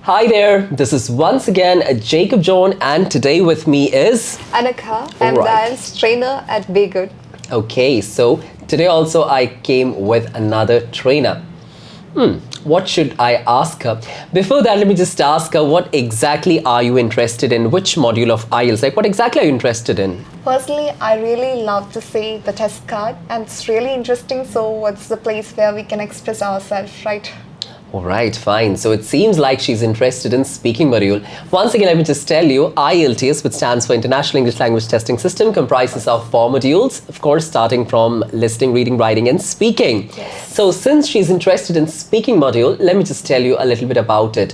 Hi there, this is once again Jacob John, and today with me is Anaka. I'm Alright. dance trainer at Be Good. Okay, so today also I came with another trainer. What should I ask her? Before that, let me just ask her, what exactly are you interested in? Which module of IELTS? Like, what exactly are you interested in? Personally, I really love to see the test card, and it's really interesting. So, what's the place where we can express ourselves, right? Alright, fine. So it seems like she's interested in speaking module. Once again, let me just tell you, IELTS, which stands for International English Language Testing System, comprises of 4 modules, of course, starting from listening, reading, writing, and speaking. Yes. So since she's interested in speaking module, let me just tell you a little bit about it.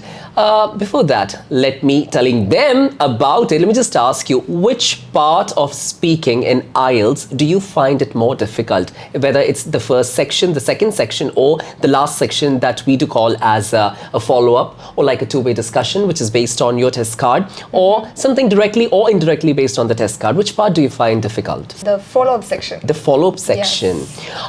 Before that, let me telling them about it. Let me just ask you, which part of speaking in IELTS do you find it more difficult? Whether it's the first section, the second section, or the last section that we do call as a follow-up, or like a two-way discussion, which is based on your test card, or something directly or indirectly based on the test card. Which part do you find difficult? The follow-up section. The follow-up section.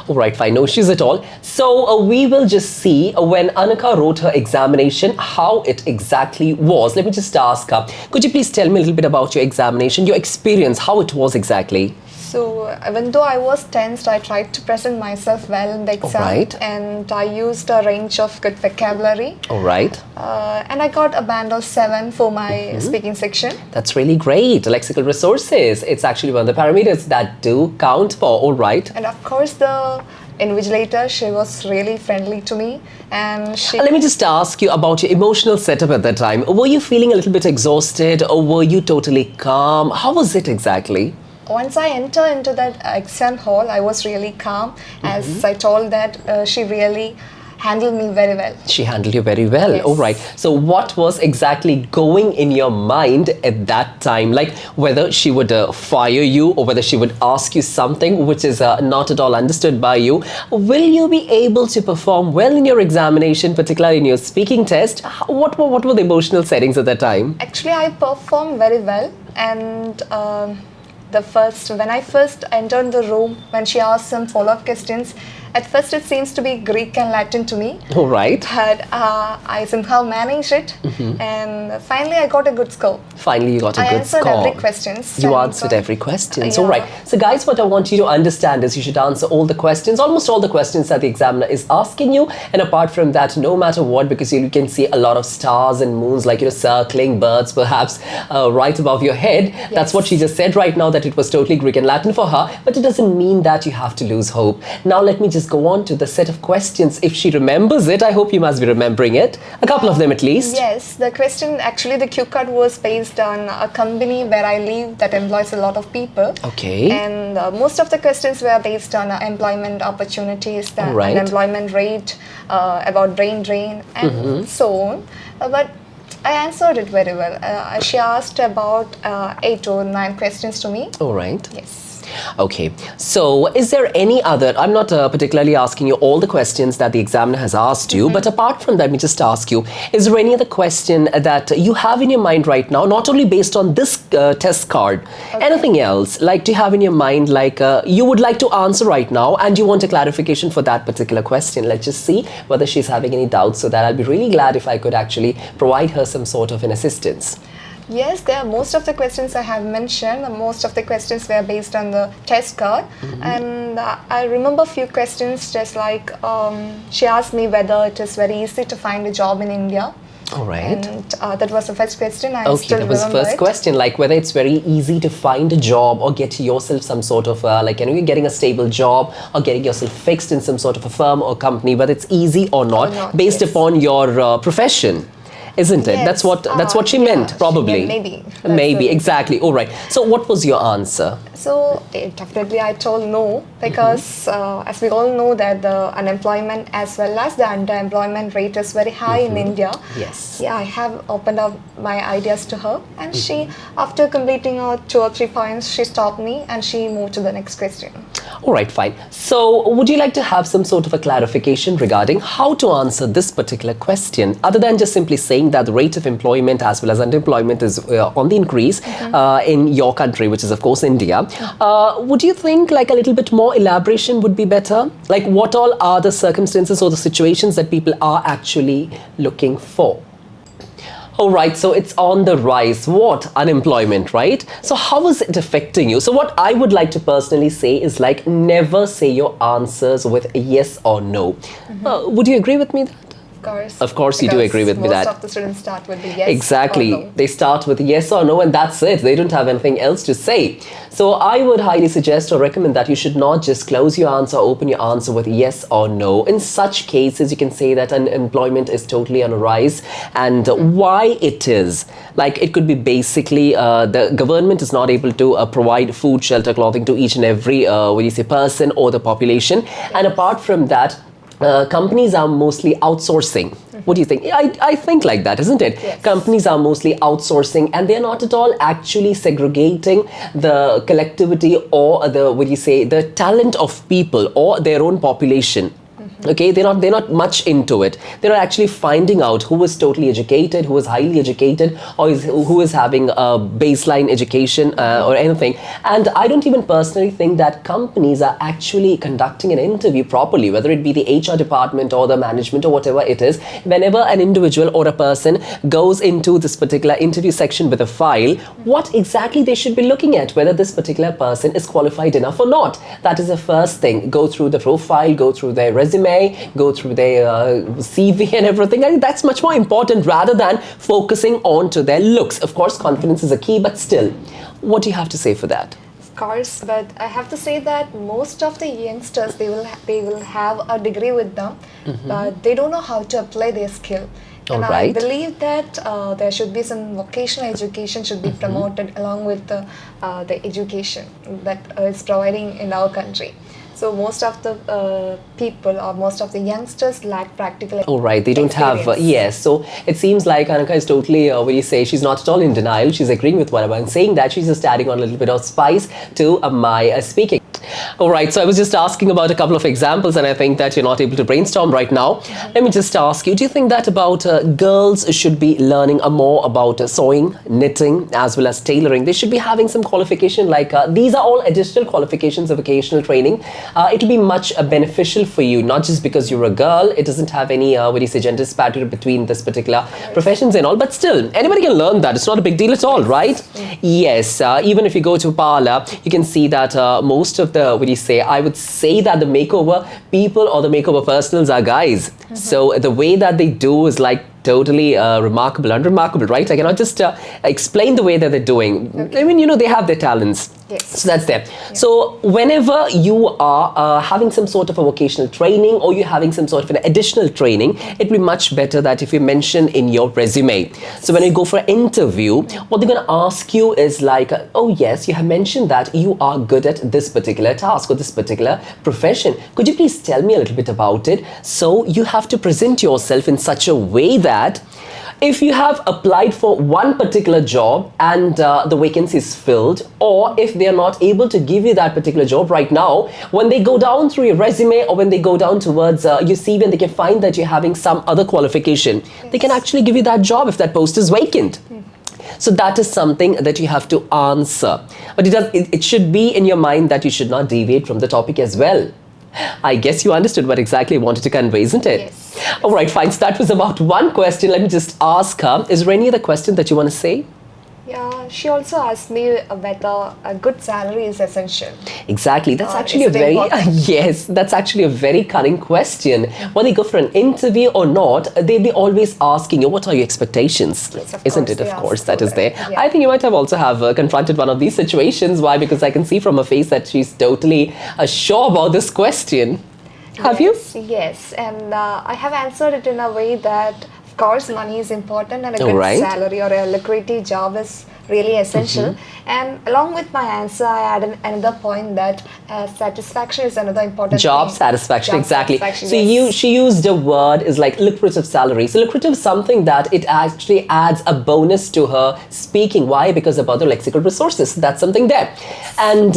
All right, fine, no issues at all. So we will just see when Anaka wrote her examination, how it exactly was. Let me just ask her, could you please tell me a little bit about your examination, your experience, how it was exactly? So, even though I was tensed, I tried to present myself well in the exam, Alright. and I used a range of good vocabulary. All right. And I got a band of 7 for my speaking section. That's really great. Lexical resources. It's actually one of the parameters that do count for. All right. And of course, the invigilator, she was really friendly to me, and she. Let me just ask you about your emotional setup at that time. Were you feeling a little bit exhausted, or were you totally calm? How was it exactly? Once I entered into that exam hall, I was really calm, as I told that she really handled me very well. She handled you very well. Yes. All right. So what was exactly going in your mind at that time? Like whether she would fire you, or whether she would ask you something which is not at all understood by you. Will you be able to perform well in your examination, particularly in your speaking test? What were the emotional settings at that time? Actually, I performed very well, and when I first entered the room, when she asked some follow-up questions, at first it seems to be Greek and Latin to me. All right. But I somehow managed it, and finally I got a good score. Finally, you got a I good answered score. every questions. You and answered so- every question. Yeah. All right. So, guys, what I want you to understand is you should answer all the questions, almost all the questions that the examiner is asking you. And apart from that, no matter what, because you can see a lot of stars and moons, like, circling birds, perhaps right above your head. That's what she just said right now, that it was totally Greek and Latin for her. But it doesn't mean that you have to lose hope. Now, let me just go on to the set of questions. If she remembers it, I hope you must be remembering it. A couple of them at least. Yes, the question, actually the cue card was based on a company where I live that employs a lot of people. Okay. And most of the questions were based on employment opportunities, the Alright. unemployment rate, about brain drain, and so on. But I answered it very well. She asked about 8 or 9 questions to me. All right. Yes. Okay, so is there any other, I'm not particularly asking you all the questions that the examiner has asked you, but apart from that, let me just ask you, is there any other question that you have in your mind right now, not only based on this test card, anything else, like do you have in your mind, like you would like to answer right now and you want a clarification for that particular question? Let's just see whether she's having any doubts, so that I'll be really glad if I could actually provide her some sort of an assistance. Yes, there are most of the questions I have mentioned. Most of the questions were based on the test card, and I remember a few questions, just like she asked me whether it is very easy to find a job in India. All right. And that was the first question. I Okay, still that was the remember first it. question, like whether it's very easy to find a job or get yourself some sort of, you're getting a stable job or getting yourself fixed in some sort of a firm or company, whether it's easy or not, based yes. upon your profession. Isn't it? Yes, That's what she meant, probably. Yeah, maybe. That's Maybe, the- exactly. All right. So what was your answer? So definitely I told no, because as we all know that the unemployment as well as the underemployment rate is very high in India. Yes. Yeah, I have opened up my ideas to her, and she, after completing 2 or 3 points, she stopped me and she moved to the next question. All right, fine. So would you like to have some sort of a clarification regarding how to answer this particular question, other than just simply saying that the rate of employment as well as unemployment is on the increase in your country, which is of course India. Would you think like a little bit more elaboration would be better? Like what all are the circumstances or the situations that people are actually looking for? Oh, right. So it's on the rise. What? Unemployment, right? So how is it affecting you? So what I would like to personally say is like never say your answers with yes or no. Would you agree with me? Of course you do Because agree with me most that. of the students start with the yes Exactly. or no. They start with yes or no, and that's it. They don't have anything else to say. So I would highly suggest or recommend that you should not just close your answer, open your answer with yes or no. In such cases, you can say that unemployment is totally on a rise, and why it is. Like it could be basically the government is not able to provide food, shelter, clothing to each and every person or the population. And apart from that, companies are mostly outsourcing. What do you think? I think like that, isn't it? Yes. Companies are mostly outsourcing, and they're not at all actually segregating the collectivity or the talent of people or their own population. Okay, they're not much into it. They're actually finding out who is totally educated, who is highly educated, or who is having a baseline education or anything. And I don't even personally think that companies are actually conducting an interview properly, whether it be the HR department or the management or whatever it is. Whenever an individual or a person goes into this particular interview section with a file, what exactly they should be looking at, whether this particular person is qualified enough or not. That is the first thing. Go through the profile, go through their resume, go through their CV and everything. I think that's much more important rather than focusing on to their looks. Of course, confidence is a key, but still, what do you have to say for that? Of course, but I have to say that most of the youngsters they will have a degree with them, but they don't know how to apply their skill. And I Alright. believe that there should be some vocational education should be promoted along with the education that is providing in our country. So most of the people or most of the youngsters lack practical All right, they don't have, experience. yes. So it seems like Anaka is totally, when you say she's not at all in denial, she's agreeing with what I'm saying, that she's just adding on a little bit of spice to my speaking. All right, so I was just asking about a couple of examples, and I think that you're not able to brainstorm right now. Let me just ask you, do you think that about girls should be learning more about sewing, knitting, as well as tailoring? They should be having some qualification like, these are all additional qualifications of vocational training. It will be much beneficial for you, not just because you're a girl. It doesn't have any, gender disparity between this particular professions and all, but still, anybody can learn that. It's not a big deal at all, right? Yes, even if you go to parlor, you can see that most of the, I would say that the makeover people or the makeover personals are guys. So the way that they do is like totally remarkable, unremarkable, right? I cannot just explain the way that they're doing. I mean, they have their talents. Yes. So that's there. So whenever you are having some sort of a vocational training or you're having some sort of an additional training, it'd be much better that if you mention in your resume. So when you go for an interview, what they're going to ask you is like, oh yes, you have mentioned that you are good at this particular task or this particular profession. Could you please tell me a little bit about it? So you have to present yourself in such a way that if you have applied for one particular job and the vacancy is filled, or if they are not able to give you that particular job right now, when they go down through your resume or when they go down towards your CV and they can find that you're having some other qualification, they can actually give you that job if that post is vacant. So that is something that you have to answer. But it should be in your mind that you should not deviate from the topic as well. I guess you understood what exactly I wanted to convey, isn't it? Yes. All right, fine. So that was about one question. Let me just ask her, is there any other question that you want to say? Yeah, she also asked me whether a good salary is essential. Exactly. That's actually a is it very, important? yes, that's actually a very cunning question. Whether you go for an interview or not, they'll be always asking you, what are your expectations? Yes, of Isn't course, it? Of they course, ask that for is there. that. Yeah. I think you might have also have confronted one of these situations. Why? Because I can see from her face that she's totally sure about this question. Have you? Yes, and I have answered it in a way that, of course, money is important and a good Alright. salary or a lucrative job is really essential. And along with my answer, I added another point that satisfaction is another important Job thing. satisfaction, Job exactly. satisfaction, So yes. she used a word is like lucrative salary. So lucrative is something that it actually adds a bonus to her speaking. Why? Because about the lexical resources. That's something there. And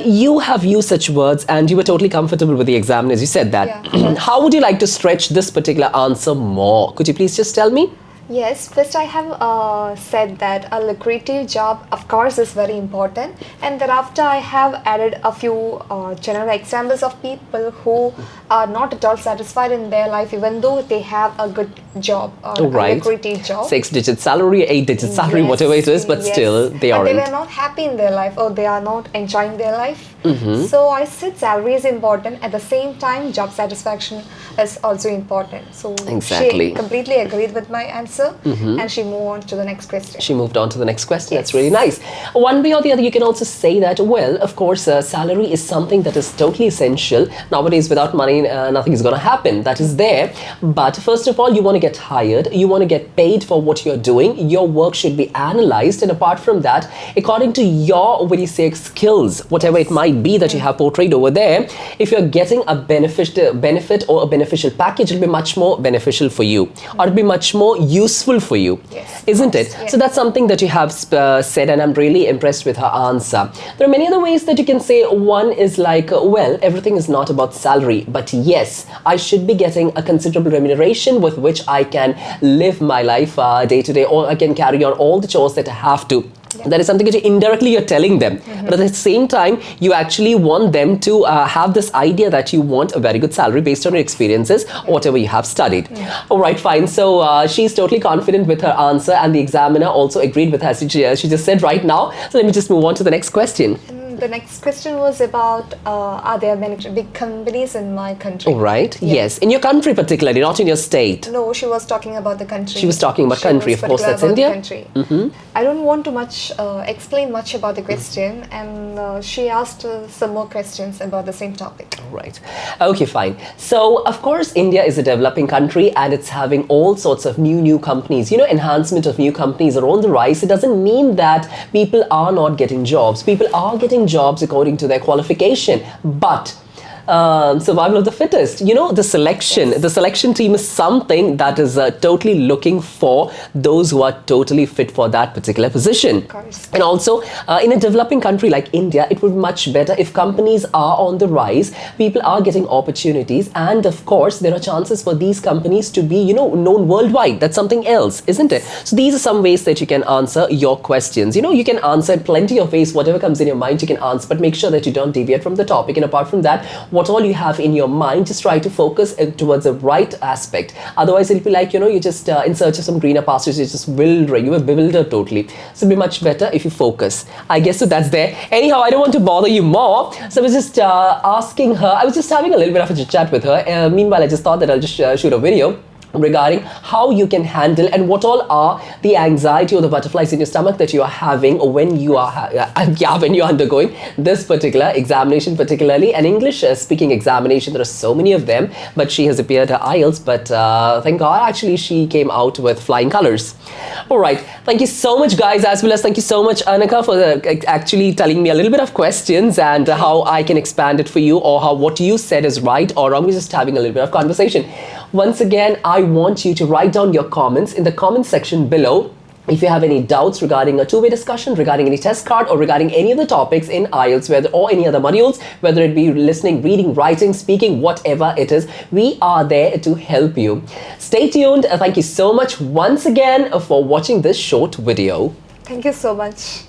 you have used such words and you were totally comfortable with the examiners. You said that. Yeah. How would you like to stretch this particular answer more? Could you please just tell me? Yes, first I have said that a lucrative job, of course, is very important, and thereafter I have added a few general examples of people who are not at all satisfied in their life, even though they have a good job or a Right. lucrative job. 6-digit salary, 8-digit salary, Yes, whatever it is, but yes. still they But they aren't. were not happy in their life, or they are not enjoying their life. Mm-hmm. So I said salary is important. At the same time, job satisfaction is also important. So Exactly. she completely agreed with my answer, and she moved on to the next question. She moved on to the next question. That's Yes. really nice. One way or the other, you can also say that, well, of course, salary is something that is totally essential. Nowadays, without money, nothing is going to happen. That is there. But first of all, you want to get hired. You want to get paid for what you're doing. Your work should be analyzed. And apart from that, according to your, what do you say, skills, whatever it might be that you have portrayed over there, if you're getting a benefit or a beneficial package, it'll be much more beneficial for you, or it'll be much more useful for you. Yes, Isn't it? yes. So that's something that you have said, and I'm really impressed with her answer. There are many other ways that you can say. One is like, well, everything is not about salary, but yes, I should be getting a considerable remuneration with which I can live my life day to day, or I can carry on all the chores that I have to. That is something that indirectly you're telling them, but at the same time you actually want them to have this idea that you want a very good salary based on your experiences or whatever you have studied. All right, fine. So she's totally confident with her answer, and the examiner also agreed with her. She just said right now. So let me just move on to the next question. The next question was about are there many big companies in my country? All right. Yeah. Yes, in your country particularly, not in your state. No, she was talking about the country. She was talking about country, was of course, particular that's about the India. Mm-hmm. country. I don't want to explain much about the question, and she asked some more questions about the same topic. Right. Okay, fine. So, of course, India is a developing country and it's having all sorts of new companies. You know, enhancement of new companies are on the rise. It doesn't mean that people are not getting jobs. People are getting jobs according to their qualification. But survival of the fittest. You know, the selection team is something that is totally looking for those who are totally fit for that particular position. Of course. And also, in a developing country like India, it would be much better if companies are on the rise, people are getting opportunities, and of course, there are chances for these companies to be, you know, known worldwide. That's something else, isn't it? So these are some ways that you can answer your questions. You know, you can answer in plenty of ways, whatever comes in your mind, you can answer, but make sure that you don't deviate from the topic. And apart from that, what all you have in your mind, just try to focus towards the right aspect. Otherwise, it'll be like, you know, you're just in search of some greener pastures, you're just wildering, you were bewildered totally. So it'll be much better if you focus. I guess so that's there. Anyhow, I don't want to bother you more. So I was just asking her, I was just having a little bit of a chit chat with her. Meanwhile, I just thought that I'll just shoot a video regarding how you can handle and what all are the anxiety or the butterflies in your stomach that you are having when you are when you're undergoing this particular examination, particularly an English speaking examination. There are so many of them, but she has appeared her IELTS, but thank God actually she came out with flying colors. All right, thank you so much guys, as well as thank you so much Annika for actually telling me a little bit of questions and how I can expand it for you, or how what you said is right or wrong. We're just having a little bit of conversation. Once again, I want you to write down your comments in the comment section below. If you have any doubts regarding a two-way discussion, regarding any test card, or regarding any of the topics in IELTS, or any other modules, whether it be listening, reading, writing, speaking, whatever it is, we are there to help you. Stay tuned. Thank you so much once again for watching this short video. Thank you so much.